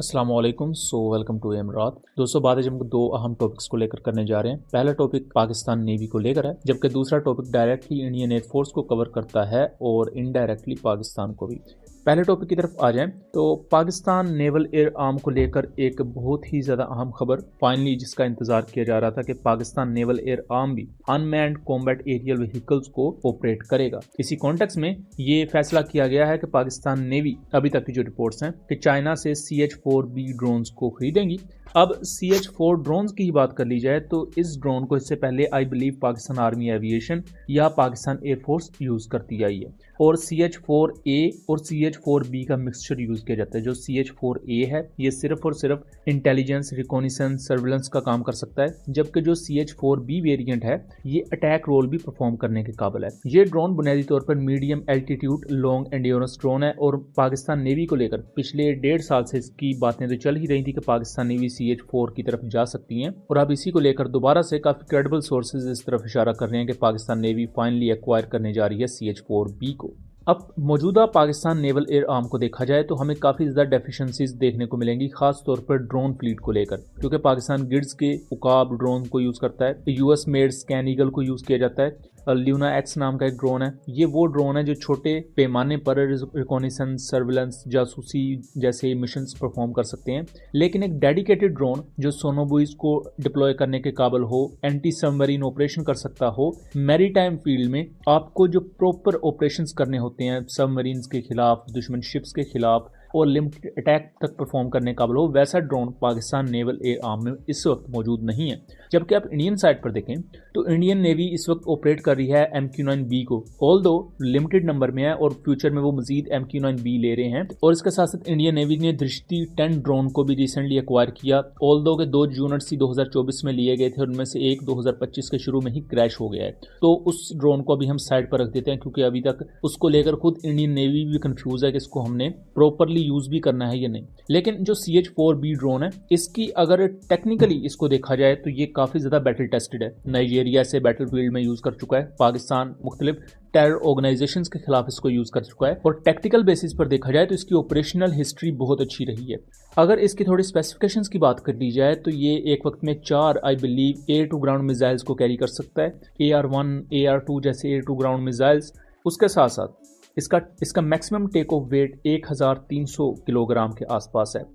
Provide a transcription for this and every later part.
अस्सलाम वालेकुम। Welcome to इमरात। दोस्तों, बात आज हम दो अहम टॉपिक्स को लेकर करने जा रहे हैं। पहला टॉपिक पाकिस्तान नेवी को लेकर है, जबकि दूसरा टॉपिक डायरेक्टली इंडियन एयरफोर्स को कवर करता है और इनडायरेक्टली पाकिस्तान को भी। पहले टॉपिक की तरफ आ जाएं तो पाकिस्तान नेवल एयर आर्म को लेकर एक बहुत ही ज़्यादा अहम खबर फाइनली जिसका इंतजार किया जा रहा था कि पाकिस्तान नेवल एयर आर्म भी अनमैन्ड कॉम्बैट एरियल व्हीकल्स को ऑपरेट करेगा। इसी कॉन्टेक्स्ट में ये फैसला किया गया है कि पाकिस्तान नेवी अभी तक की जो रिपोर्ट्स हैं कि चाइना से CH-4B ड्रोन्स को खरीदेंगी। अब CH-4 ड्रोन्स की ही बात कर ली जाए तो इस ड्रोन को इससे पहले I believe Pakistan army aviation या पाकिस्तान एयरफोर्स यूज़ करती आई है और CH-4A और CH-4B का मिक्सचर यूज़ किया जाता है। जो CH-4A है ये सिर्फ और सिर्फ इंटेलिजेंस, रिकॉनिसेंस, सर्विलेंस का काम कर सकता है, जबकि जो CH-4B वेरिएंट है ये अटैक रोल भी परफॉर्म करने के काबिल है। ये ड्रोन बुनियादी तौर पर medium altitude long endurance drone है और पाकिस्तान नेवी को लेकर पिछले 1.5 साल से इसकी बातें तो चल ही रही थी कि पाकिस्तान नेवी CH-4 की तरफ जा सकती हैं और अब इसी को लेकर दोबारा से काफ़ी क्रेडिबल सोर्सेज इस तरफ इशारा कर रहे हैं कि पाकिस्तान नेवी फाइनली एक्वायर करने जा रही है CH-4B को। अब मौजूदा पाकिस्तान नेवल एयर आर्म को देखा जाए तो हमें काफ़ी ज़्यादा डेफिशिएंसीज देखने को मिलेंगी, खास तौर पर ड्रोन फ्लीट को लेकर, क्योंकि पाकिस्तान गिड्स के उकाब ड्रोन को यूज़ करता है, US मेड स्कैन ईगल को यूज़ किया जाता है, ल्यूना X नाम का एक ड्रोन है। ये वो ड्रोन है जो छोटे पैमाने पर रिकॉनिसेंस, सर्विलेंस, जासूसी जैसे मिशंस परफॉर्म कर सकते हैं, लेकिन एक डेडिकेटेड ड्रोन जो सोनोबुइस को डिप्लॉय करने के काबिल हो, एंटी सबमरीन ऑपरेशन कर सकता हो, मैरीटाइम फील्ड में आपको जो प्रॉपर ऑपरेशंस करने होते हैं सबमरीन्स के खिलाफ, दुश्मन शिप्स के खिलाफ और लिमिटेड अटैक तक परफॉर्म करने काबिल हो, वैसा drone Pakistan naval air arm में इस वक्त मौजूद नहीं है। जबकि आप इंडियन साइड पर देखें तो इंडियन नेवी इस वक्त ऑपरेट कर रही है MQ-9B को, ऑल्दो लिमिटेड नंबर में है और फ्यूचर में वो मजीद MQ-9B ले रहे हैं। और इसके साथ साथ इंडियन नेवी ने दृष्टि 10 ड्रोन को भी रिसेंटली एक्वायर किया, ऑल्दो के 2 यूनिट्स ही 2024 में लिए गए थे और उनमें से एक 2025 के शुरू में ही क्रैश हो गया है। तो उस ड्रोन को अभी हम साइड पर रख देते हैं क्योंकि अभी तक उसको लेकर खुद इंडियन नेवी भी कंफ्यूज है कि इसको हमने प्रॉपरली यूज भी करना है या नहीं। लेकिन जो CH-4B ड्रोन है इसकी अगर टेक्निकली इसको देखा जाए तो ये काफ़ी ज़्यादा बैटल टेस्टेड है। नाइजीरिया से बैटलफील्ड में यूज़ कर चुका है, पाकिस्तान मुख्तलिफ टेरर ऑर्गेनाइजेशंस के खिलाफ इसको यूज़ कर चुका है और टेक्टिकल बेसिस पर देखा जाए तो इसकी ऑपरेशनल हिस्ट्री बहुत अच्छी रही है। अगर इसकी थोड़ी स्पेसिफिकेशंस की बात कर ली जाए तो ये एक वक्त में 4 I believe air to ground missiles को कैरी कर सकता है, AR-1, AR-2 जैसे एयर टू ग्राउंड मिसाइल्स। उसके साथ साथ इसका maximum take off weight 1300 kilogram के आसपास है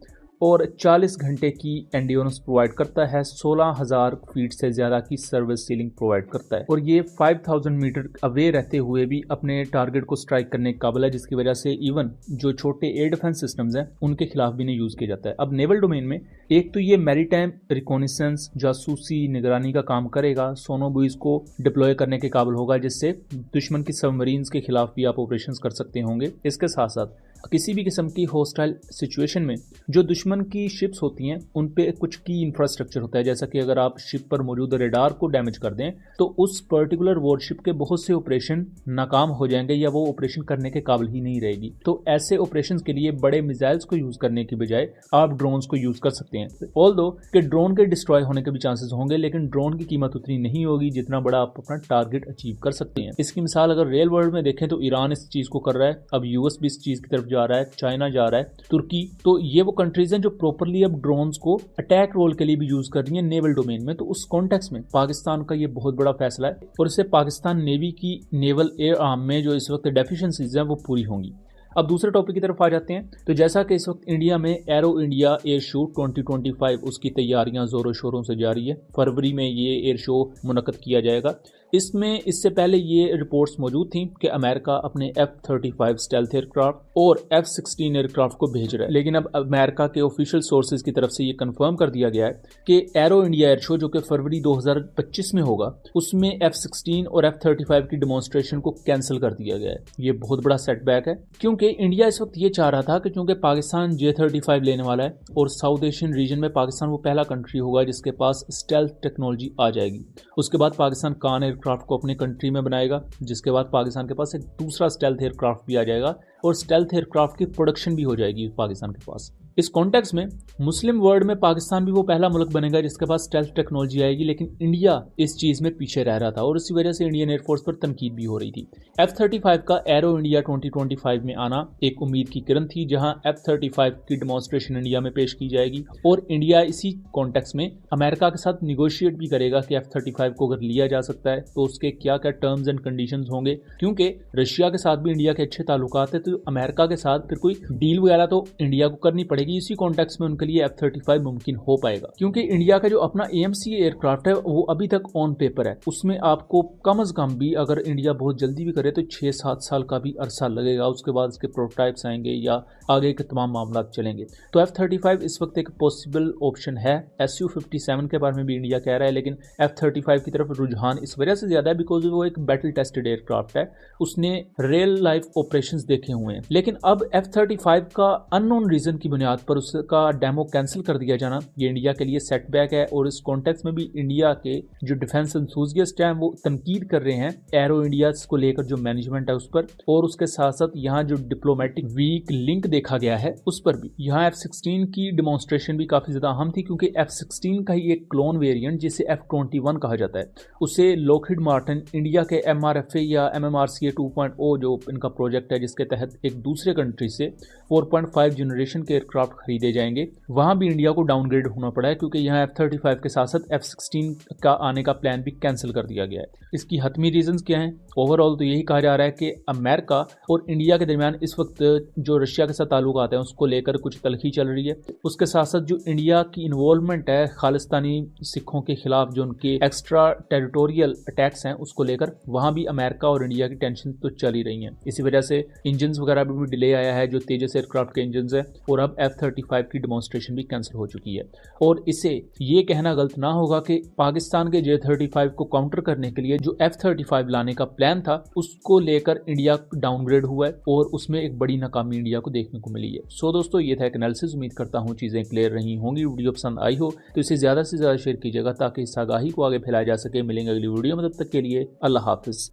और 40 घंटे की एंड्योरेंस प्रोवाइड करता है, 16,000 फीट से ज़्यादा की सर्विस सीलिंग प्रोवाइड करता है और ये 5000 मीटर अवे रहते हुए भी अपने टारगेट को स्ट्राइक करने के काबिल है, जिसकी वजह से इवन जो छोटे एयर डिफेंस सिस्टम्स हैं उनके खिलाफ भी इन्हें यूज़ किया जाता है। अब नेवल डोमेन में एक तो ये मैरीटाइम रिकॉनिसेंस, जासूसी, निगरानी का काम करेगा, सोनोबुइस को डिप्लॉय करने के काबिल होगा, जिससे दुश्मन की सबमरीन्स के खिलाफ भी आप ऑपरेशंस कर सकते होंगे। इसके साथ साथ किसी भी किस्म की हॉस्टाइल सिचुएशन में जो दुश्मन की शिप्स होती हैं उन पे कुछ की इंफ्रास्ट्रक्चर होता है, जैसा कि अगर आप शिप पर मौजूद रेडार को डैमेज कर दें तो उस पर्टिकुलर वॉरशिप के बहुत से ऑपरेशन नाकाम हो जाएंगे या वो ऑपरेशन करने के काबिल ही नहीं रहेगी। तो ऐसे ऑपरेशंस के लिए बड़े मिसाइल्स को यूज करने की बजाय आप ड्रोन्स को यूज कर सकते हैं। ऑल्दो कि ड्रोन के डिस्ट्रॉय होने के भी चांसेस होंगे, लेकिन ड्रोन की कीमत उतनी नहीं होगी जितना बड़ा आप अपना टारगेट अचीव कर सकते हैं। इसकी मिसाल अगर रियल वर्ल्ड में देखें तो ईरान इस चीज को कर रहा है, अब US भी इस चीज की तरफ जा रहा है, चाइना जा रहा है, तुर्की। तो ये वो कंट्रीज हैं जो प्रॉपरली अब ड्रोन्स को अटैक रोल के लिए भी यूज कर रही हैं नेवल डोमेन में। तो उस कॉन्टेक्स्ट में पाकिस्तान का ये बहुत बड़ा फैसला है और इससे पाकिस्तान नेवी की नेवल एयर आर्म में जो इस वक्त डेफिशिएंसीज हैं वो पूरी होंगी। अब दूसरे टॉपिक की तरफ आ जाते हैं तो जैसा कि इस वक्त इंडिया में एरो इंडिया एयर शो 2025 उसकी तैयारियां जोरों शोरों से जारी है। फरवरी में ये एयर शो मुनक्कद किया जाएगा। इसमें इससे पहले ये रिपोर्ट्स मौजूद थी कि अमेरिका अपने F-35 स्टेल्थ एयरक्राफ्ट और F-16 एयरक्राफ्ट को भेज रहा है, लेकिन अब अमेरिका के ऑफिशियल सोर्सेज की तरफ से ये कंफर्म कर दिया गया है कि एरो इंडिया एयर शो जो कि फरवरी 2025 में होगा उसमें F-16 और F-35 की डेमोन्स्ट्रेशन को कैंसिल कर दिया गया है। ये बहुत बड़ा सेटबैक है क्योंकि इंडिया इस वक्त ये चाह रहा था कि चूंकि पाकिस्तान J-35 लेने वाला है और साउथ एशियन रीजन में पाकिस्तान वो पहला कंट्री होगा जिसके पास स्टेल्थ टेक्नोलॉजी आ जाएगी। उसके बाद पाकिस्तान कान एयरक्राफ्ट को अपने कंट्री में बनाएगा, जिसके बाद पाकिस्तान के पास एक दूसरा स्टेल्थ एयरक्राफ्ट भी आ जाएगा और स्टेल्थ एयरक्राफ्ट की प्रोडक्शन भी हो जाएगी पाकिस्तान के पास। इस कॉन्टेक्स्ट में मुस्लिम वर्ल्ड में पाकिस्तान भी वो पहला मुल्क बनेगा जिसके पास स्टेल्थ टेक्नोलॉजी आएगी, लेकिन इंडिया इस चीज में पीछे रह रहा था और इसी वजह से इंडियन एयरफोर्स पर तनकीद भी हो रही थी। F-35 का एरो इंडिया 2025 में आना एक उम्मीद की किरण थी, जहां F-35 की डेमोन्स्ट्रेशन इंडिया में पेश की जाएगी और इंडिया इसी कॉन्टेक्स्ट में अमेरिका के साथ निगोशिएट भी करेगा कि F-35 को अगर लिया जा सकता है तो उसके क्या क्या टर्म्स एंड कंडीशंस होंगे, क्योंकि रशिया के साथ भी इंडिया के अच्छे ताल्लुकात है, तो अमेरिका के साथ फिर कोई डील वगैरह तो इंडिया को करनी पड़ेगी। इसी कॉन्टेक्स्ट में उनके लिए F-35 मुमकिन हो पाएगा, क्योंकि इंडिया का जो अपना AMC एयरक्राफ्ट है वो अभी तक ऑन पेपर है। उसमें आपको कम अज कम भी अगर इंडिया बहुत जल्दी भी करे तो 6-7 साल का भी अरसा लगेगा, उसके बाद इसके प्रोटोटाइप्स आएंगे या आगे के तमाम मामला चलेंगे। तो F-35 इस वक्त एक पॉसिबल ऑप्शन है। Su-57 के बारे में भी इंडिया कह रहा है, लेकिन F-35 की तरफ रुझान इस वजह से ज्यादा है बिकॉज वो एक बैटल टेस्टेड एयरक्राफ्ट है, उसने रियल लाइफ ऑपरेशंस देखे हुए हैं। लेकिन अब F-35 का अननोन रीजन की बुनियाद पर उसका डेमो कैंसिल कर दिया जाना ये इंडिया के लिए सेटबैक है। और इस कॉन्टेक्स्ट में भी इंडिया के जो डिफेंस एंथुसियास्ट हैं वो तनकीद कर रहे हैं एरो इंडिया को लेकर, जो मैनेजमेंट है उस पर, और उसके साथ साथ यहाँ जो डिप्लोमेटिक वीक लिंक देखा गया है उस पर भी। यहाँ F-16 की डिमॉन्स्ट्रेशन भी काफी ज्यादा अहम थी, क्योंकि F-16 का ही एक क्लोन वेरिएंट जिसे F-21 कहा जाता है, उसे लॉकहीड मार्टिन इंडिया के MRFA या MMRCA 2.0 जो इनका प्रोजेक्ट है जिसके तहत एक दूसरे कंट्री से 4.5 जनरेशन के एयरक्राफ्ट खरीदे जाएंगे, वहां भी इंडिया को डाउनग्रेड होना पड़ा है, क्योंकि यहाँ F-35 के साथ साथ F-16 का आने का प्लान भी कैंसिल कर दिया गया है। इसकी हतमी रीजंस क्या हैं? ओवरऑल तो यही कहा जा रहा है कि अमेरिका और इंडिया के दरमियान इस वक्त जो रशिया के साथ ताल्लुक आते हैं उसको लेकर कुछ तलखी चल रही है। उसके साथ साथ जो इंडिया की इन्वॉल्वमेंट है खालिस्तानी सिखों के खिलाफ जो उनके एक्स्ट्रा टेरिटोरियल अटैक्स हैं उसको लेकर, वहां भी अमेरिका और इंडिया की टेंशन तो चल ही रही है। इसी वजह से इंजन वगैरह भी डिले आया है, जो तेजस एयरक्राफ्ट के इंजन है, और अब F-35 की डेमोन्स्ट्रेशन भी कैंसिल हो चुकी है। और इसे ये कहना गलत ना होगा कि पाकिस्तान के J-35 को काउंटर करने के लिए जो F-35 लाने का प्लान था उसको लेकर इंडिया डाउनग्रेड हुआ है और उसमें एक बड़ी नाकामी इंडिया को देखने को मिली है। सो दोस्तों, ये था एक एनालिसिस। उम्मीद करता हूँ चीजें क्लियर रही होंगी। वीडियो पसंद आई हो तो इसे ज्यादा से ज्यादा शेयर कीजिएगा ताकि इस आगाही को आगे फैलाया जा सके। मिलेंगे अगली वीडियो में, तब तक के लिए अल्लाह हाफिज।